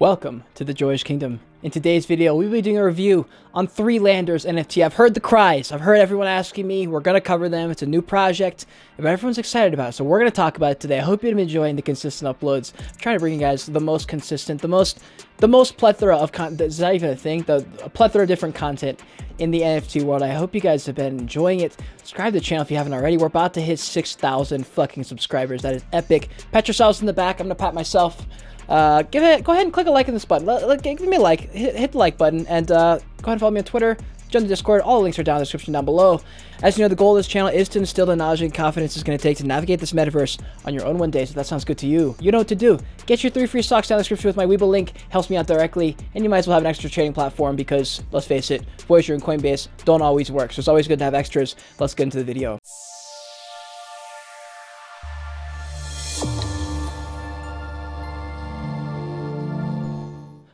Welcome to the Joyage Kingdom. In today's video, we'll be doing a review on 3Landers NFT. I've heard the cries. I've heard everyone asking me. We're going to cover them. It's a new project, but everyone's excited about it. So we're going to talk about it today. I hope you've been enjoying the consistent uploads. I'm trying to bring you guys the most consistent, the most plethora of content. Is that even a thing? A plethora of different content in the NFT world. I hope you guys have been enjoying it. Subscribe to the channel if you haven't already. We're about to hit 6,000 fucking subscribers. That is epic. Pat yourselves in the back. I'm going to pat myself. Go ahead and click a like on this button. Give me a like, hit the like button, and go ahead and follow me on Twitter, join the Discord. All the links are down in the description down below. As you know, the goal of this channel is to instill the knowledge and confidence it's going to take to navigate this metaverse on your own one day. So if that sounds good to you, you know what to do. Get your 3 free stocks down in the description with my Weeble link. Helps me out directly, and you might as well have an extra trading platform because, let's face it, Voyager and Coinbase don't always work. So it's always good to have extras. Let's get into the video.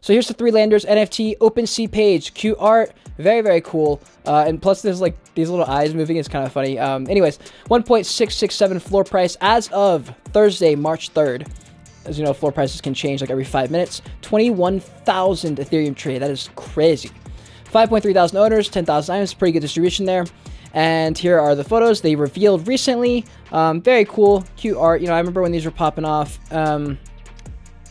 So here's the 3Landers NFT OpenSea page. Cute art, very, very cool. And plus there's like these little eyes moving. It's kind of funny. Anyways, 1.667 floor price as of Thursday, March 3rd. As you know, floor prices can change like every 5 minutes. 21,000 Ethereum trade. That is crazy. 5.3 thousand owners, 10,000 items. Pretty good distribution there. And here are the photos they revealed recently. Very cool, cute art. You know, I remember when these were popping off.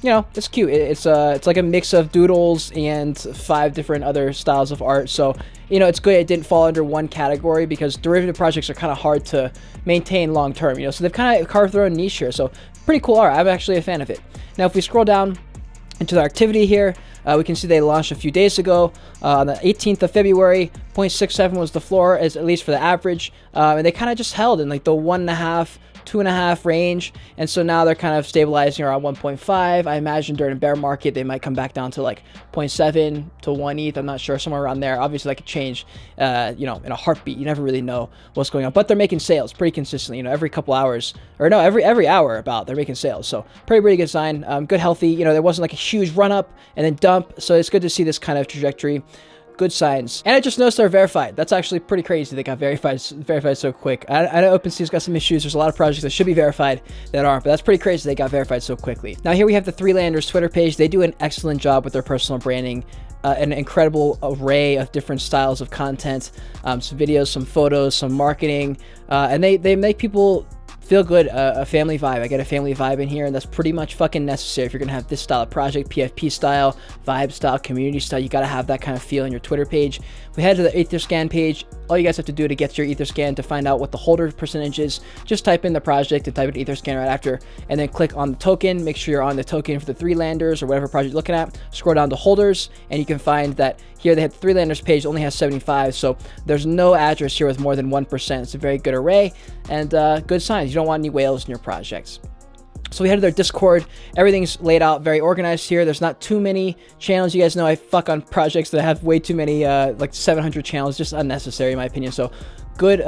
You know, it's cute. It's like a mix of doodles and 5 different other styles of art. So, you know, it's good it didn't fall under one category because derivative projects are kind of hard to maintain long term, you know. So they've kind of carved their own niche here. So pretty cool art. I'm actually a fan of it. Now, if we scroll down into the activity here, we can see they launched a few days ago. On the 18th of February, 0.67 was the floor, as at least for the average. And they kind of just held in like the 1.5, 2.5 range, and so now they're kind of stabilizing around 1.5. I imagine during a bear market they might come back down to like 0.7 to 1 ETH. I'm not sure, somewhere around there. Obviously that could change you know, in a heartbeat. You never really know what's going on, but they're making sales pretty consistently, you know, every couple hours, or no, every hour about, they're making sales. So pretty good sign. Good, healthy, you know, there wasn't like a huge run up and then dump, so it's good to see this kind of trajectory. Good signs. And I just noticed they're verified. That's actually pretty crazy. They got verified so quick. I know OpenSea's got some issues. There's a lot of projects that should be verified that aren't, but that's pretty crazy they got verified so quickly. Now here we have the 3Landers Twitter page. They do an excellent job with their personal branding. An incredible array of different styles of content, some videos, some photos, some marketing, and they make people feel good, a family vibe. I get a family vibe in here, and that's pretty much fucking necessary if you're gonna have this style of project, PFP style, vibe style, community style. You gotta have that kind of feel in your Twitter page. We head to the Etherscan page. All you guys have to do to get your Etherscan to find out what the holder percentage is, just type in the project and type in Etherscan right after, and then click on the token. Make sure you're on the token for the 3Landers or whatever project you're looking at. Scroll down to holders, and you can find that here they have the 3Landers page only has 75, so there's no address here with more than 1%. It's a very good array and good signs. You don't want any whales in your projects. So we head to their Discord. Everything's laid out very organized here. There's not too many channels. You guys know I fuck on projects that have way too many, like 700 channels, just unnecessary in my opinion. So good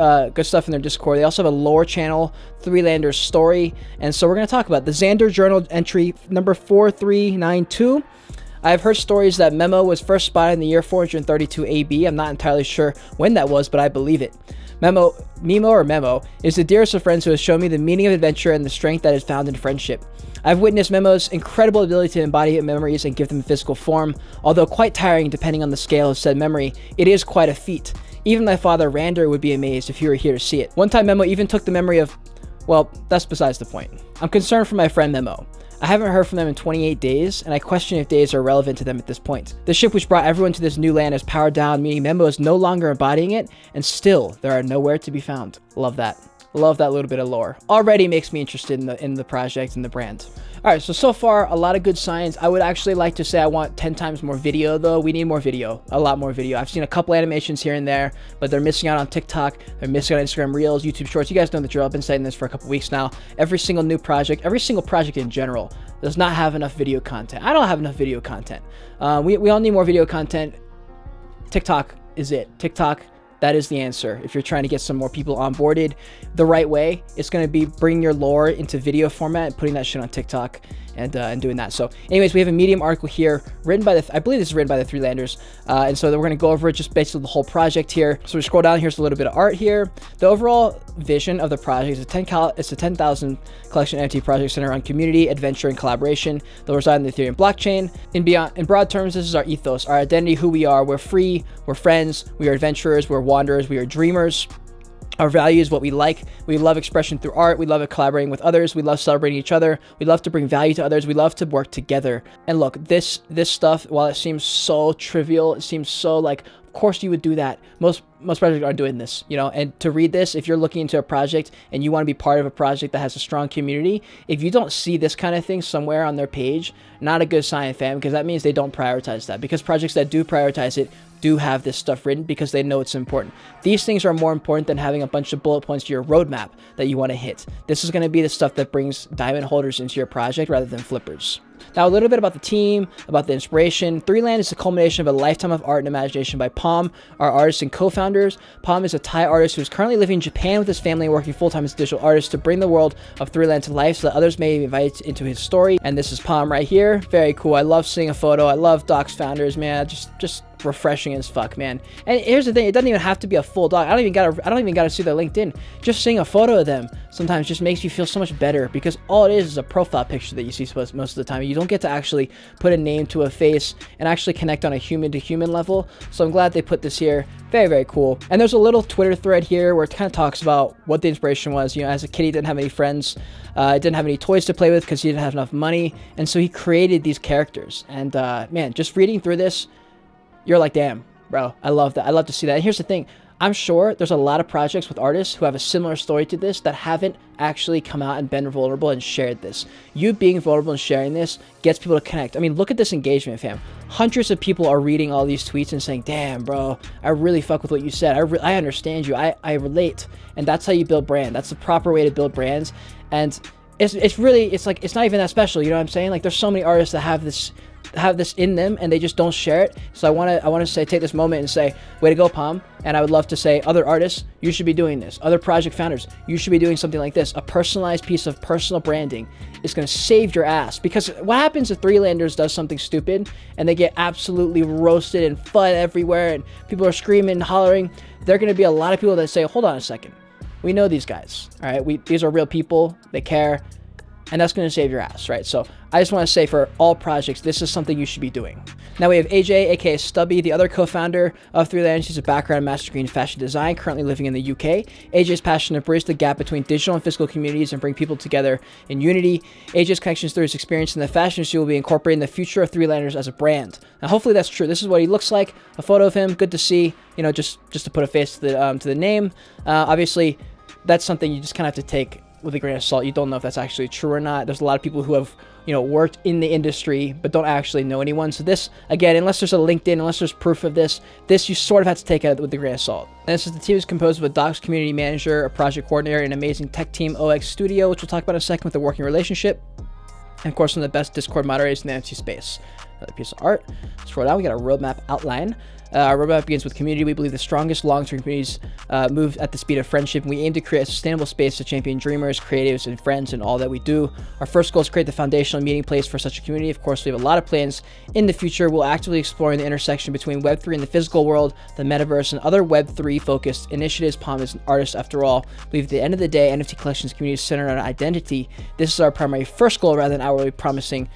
stuff in their Discord. They also have a lore channel, 3Landers story, and so we're going to talk about the Xander journal entry number 4392. I've heard stories that Memo was first spotted in the year 432 AB. I'm not entirely sure when that was, but I believe it. Memo is the dearest of friends who has shown me the meaning of adventure and the strength that is found in friendship. I've witnessed Memo's incredible ability to embody memories and give them physical form. Although quite tiring depending on the scale of said memory, it is quite a feat. Even my father Rander would be amazed if he were here to see it. One time Memo even took the memory of, well, that's besides the point. I'm concerned for my friend Memo. I haven't heard from them in 28 days, and I question if days are relevant to them at this point. The ship which brought everyone to this new land is powered down, meaning Memo is no longer embodying it, and still, there are nowhere to be found. Love that. Love that little bit of lore. Already makes me interested in the project and the brand. Alright, so far, a lot of good signs. I would actually like to say I want 10 times more video, though. We need more video. A lot more video. I've seen a couple animations here and there, but they're missing out on TikTok. They're missing out on Instagram Reels, YouTube Shorts. You guys know the drill. I've been saying this for a couple weeks now. Every single new project, every single project in general, does not have enough video content. I don't have enough video content. We all need more video content. TikTok is it. TikTok, That is the answer. If you're trying to get some more people onboarded the right way, it's going to be bringing your lore into video format and putting that shit on TikTok and doing that. So anyways, we have a Medium article here written by I believe this is written by the 3Landers. And so we're going to go over just basically the whole project here. So we scroll down, here's a little bit of art here. The overall vision of the project is it's a 10,000 collection NFT project centered around community, adventure, and collaboration. They'll reside in the Ethereum blockchain. In broad terms, this is our ethos, our identity, who we are. We're free, we're friends, we are adventurers, we're wanderers, we are dreamers. Our values, what we like. We love expression through art. We love collaborating with others. We love celebrating each other. We love to bring value to others. We love to work together. And look, this stuff, while it seems so trivial, it seems so like, of course you would do that. Most projects aren't doing this, you know. And to read this, if you're looking into a project and you want to be part of a project that has a strong community, if you don't see this kind of thing somewhere on their page, not a good sign, fam, because that means they don't prioritize that. Because projects that do prioritize it do have this stuff written because they know it's important. These things are more important than having a bunch of bullet points to your roadmap that you want to hit. This is going to be the stuff that brings diamond holders into your project rather than flippers. Now, a little bit about the team, about the inspiration. 3Land is the culmination of a lifetime of art and imagination by Palm, our artists and co-founders. Palm is a Thai artist who is currently living in Japan with his family and working full-time as a digital artist to bring the world of 3Land to life so that others may be invited into his story. And this is Palm right here. Very cool. I love seeing a photo. I love Doc's founders, man. Just refreshing as fuck, man. And here's the thing, it doesn't even have to be a full doc. I don't even gotta see their LinkedIn. Just seeing a photo of them sometimes just makes you feel so much better, because all it is a profile picture that you see most of the time. You don't get to actually put a name to a face and actually connect on a human to human level. So I'm glad they put this here. Very, very cool. And there's a little Twitter thread here where it kind of talks about what the inspiration was. You know, as a kid, he didn't have any friends, didn't have any toys to play with because he didn't have enough money, and so he created these characters. And man, just reading through this, you're like, damn, bro, I love that. I love to see that. And here's the thing. I'm sure there's a lot of projects with artists who have a similar story to this that haven't actually come out and been vulnerable and shared this. You being vulnerable and sharing this gets people to connect. I mean, look at this engagement, fam. Hundreds of people are reading all these tweets and saying, damn, bro, I really fuck with what you said. I understand you. I relate. And that's how you build brand. That's the proper way to build brands. And it's really, it's like, it's not even that special. You know what I'm saying? Like, there's so many artists that have this in them and they just don't share it. So I want to say, take this moment and say, way to go, Palm. And I would love to say, other artists, you should be doing this. Other project founders, you should be doing something like this. A personalized piece of personal branding is going to save your ass. Because what happens if 3Landers does something stupid and they get absolutely roasted and FUD everywhere and people are screaming and hollering? There are going to be a lot of people that say, hold on a second, we know these guys, all right? These are real people, they care. And that's going to save your ass, right? So I just want to say, for all projects, this is something you should be doing. Now we have AJ, aka Stubby, the other co-founder of 3Landers. He's a background in master degree in fashion design, currently living in the UK. AJ's passion to bridge the gap between digital and physical communities and bring people together in unity. AJ's connections through his experience in the fashion industry will be incorporating the future of 3Landers as a brand. Now hopefully that's true. This is what he looks like. A photo of him, good to see. You know, just to put a face to the name. Obviously, that's something you just kind of have to take with a grain of salt. You don't know if that's actually true or not. There's a lot of people who have, you know, worked in the industry but don't actually know anyone. So this, again, unless there's a LinkedIn, unless there's proof of this you sort of have to take it with a grain of salt. And this is the team is composed of a Docs community manager, a project coordinator, and an amazing tech team, OX Studio, which we'll talk about in a second, with a working relationship. And of course, one of the best Discord moderators in the NFT space. Another piece of art. Scroll down, we got a roadmap outline. Our roadmap begins with community. We believe the strongest long-term communities move at the speed of friendship, and we aim to create a sustainable space to champion dreamers, creatives, and friends in all that we do. Our first goal is to create the foundational meeting place for such a community. Of course, we have a lot of plans in the future. We'll actively exploring the intersection between Web3 and the physical world, the metaverse, and other Web3-focused initiatives. Palm is an artist, after all. We believe at the end of the day, NFT collections community is centered on identity. This is our primary first goal, rather than hourly promising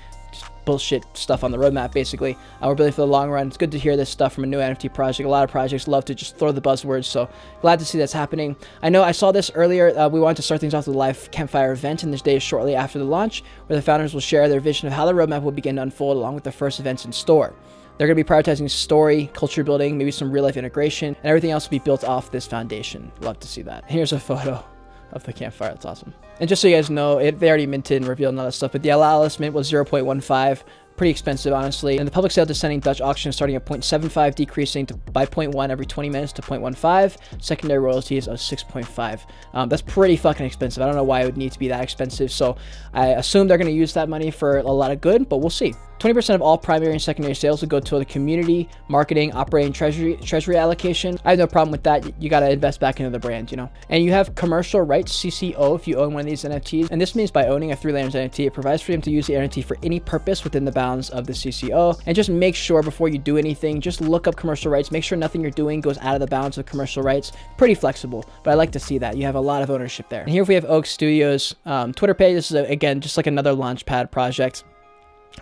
bullshit stuff on the roadmap. Basically, we're building for the long run. It's good to hear this stuff from a new NFT project. A lot of projects love to just throw the buzzwords, so glad to see that's happening. I know I saw this earlier. We wanted to start things off with a live campfire event in this day shortly after the launch, where the founders will share their vision of how the roadmap will begin to unfold, along with the first events in store. They're going to be prioritizing story, culture building, maybe some real life integration, and everything else will be built off this foundation. Love to see that. Here's a photo of the campfire. That's awesome. And just so you guys know, they already minted and revealed and all that stuff, but the allowance mint was 0.15. Pretty expensive, honestly. And the public sale descending Dutch auction starting at 0.75, decreasing by 0.1 every 20 minutes to 0.15. Secondary royalties of 6.5. That's pretty fucking expensive. I don't know why it would need to be that expensive. So I assume they're going to use that money for a lot of good, but we'll see. 20% of all primary and secondary sales will go to the community, marketing, operating, treasury allocation. I have no problem with that. You got to invest back into the brand, you know. And you have commercial rights, CCO, if you own one of these NFTs. And this means by owning a 3Landers NFT, it provides freedom to use the NFT for any purpose within the bounds of the CCO. And just make sure before you do anything, just look up commercial rights. Make sure nothing you're doing goes out of the bounds of commercial rights. Pretty flexible, but I like to see that. You have a lot of ownership there. And here we have Oak Studios Twitter page. This is, again, just like another Launchpad project.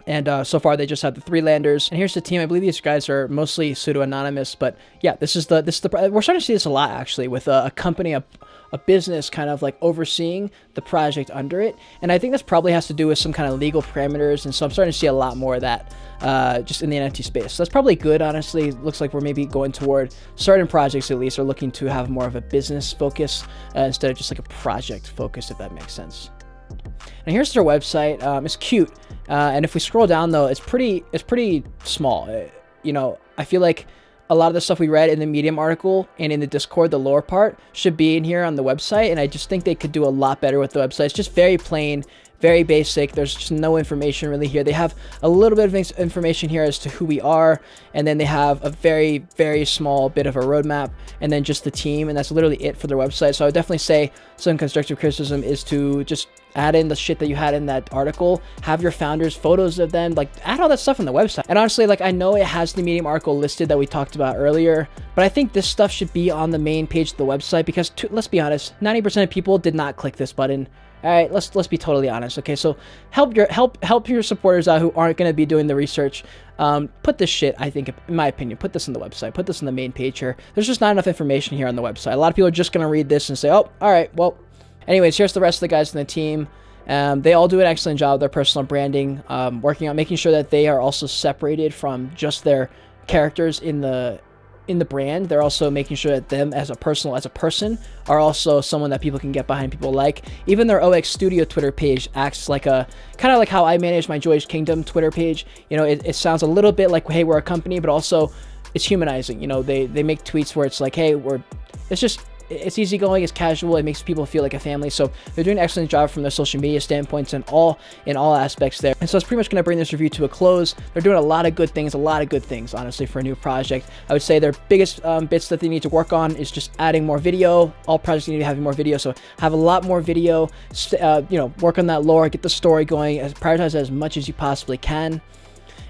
And so far they just have the 3Landers. And here's the team. I believe these guys are mostly pseudo-anonymous, but yeah, this is the we're starting to see this a lot actually with a company, a business kind of like overseeing the project under it. And I think this probably has to do with some kind of legal parameters. And so I'm starting to see a lot more of that just in the NFT space. So that's probably good, honestly. It looks like we're maybe going toward certain projects at least are looking to have more of a business focus instead of just like a project focus, if that makes sense. And here's their website. It's cute. And if we scroll down though, it's pretty small. You know, I feel like a lot of the stuff we read in the Medium article and in the Discord, the lower part, should be in here on the website. And I just think they could do a lot better with the website. It's just very plain, very basic. There's just no information really here. They have a little bit of information here as to who we are. And then they have a very, very small bit of a roadmap and then just the team. And that's literally it for their website. So I would definitely say some constructive criticism is to just add in the shit that you had in that article, have your founders, photos of them, like add all that stuff on the website. And honestly, like I know it has the Medium article listed that we talked about earlier, but I think this stuff should be on the main page of the website because let's be honest, 90% of people did not click this button. All right, let's be totally honest. Okay, so help your supporters out who aren't going to be doing the research. Put this shit, I think, in my opinion, put this on the website. Put this on the main page here. There's just not enough information here on the website. A lot of people are just going to read this and say, oh, all right, well. Anyways, here's the rest of the guys in the team. They all do an excellent job of their personal branding, working on making sure that they are also separated from just their characters in the brand. They're also making sure that them as a person are also someone that people can get behind, people like. Even their OX Studio Twitter page acts like a kind of like how I manage my Joyage Kingdom Twitter page. You know, it sounds a little bit like, hey, we're a company, but also it's humanizing. You know, they make tweets where it's like, hey, it's easygoing, it's casual, it makes people feel like a family. So they're doing an excellent job from their social media standpoints and in all aspects there. And so it's pretty much going to bring this review to a close. They're doing a lot of good things, honestly, for a new project. I would say their biggest bits that they need to work on is just adding more video. All projects need to be having more video, so have a lot more video. You know, work on that lore, get the story going, prioritize as much as you possibly can.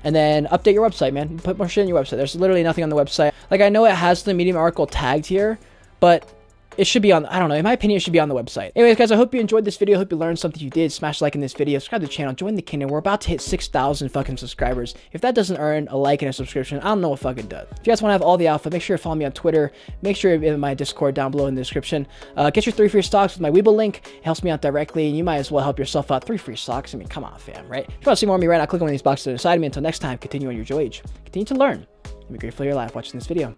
And then update your website, man. Put more shit on your website. There's literally nothing on the website. Like, I know it has the Medium article tagged here, but it should be on, I don't know, in my opinion, it should be on the website. Anyways, guys, I hope you enjoyed this video. I hope you learned something. You did. Smash like in this video. Subscribe to the channel. Join the kingdom. We're about to hit 6,000 fucking subscribers. If that doesn't earn a like and a subscription, I don't know what fucking does. If you guys want to have all the alpha, make sure you follow me on Twitter. Make sure you're in my Discord down below in the description. Get your 3 free stocks with my Weeble link. It helps me out directly, and you might as well help yourself out. 3 free stocks. I mean, come on, fam, right? If you want to see more of me right now, click on one of these boxes to the side of me. Until next time, continue on your Joyage. Continue to learn. And be grateful for your life watching this video.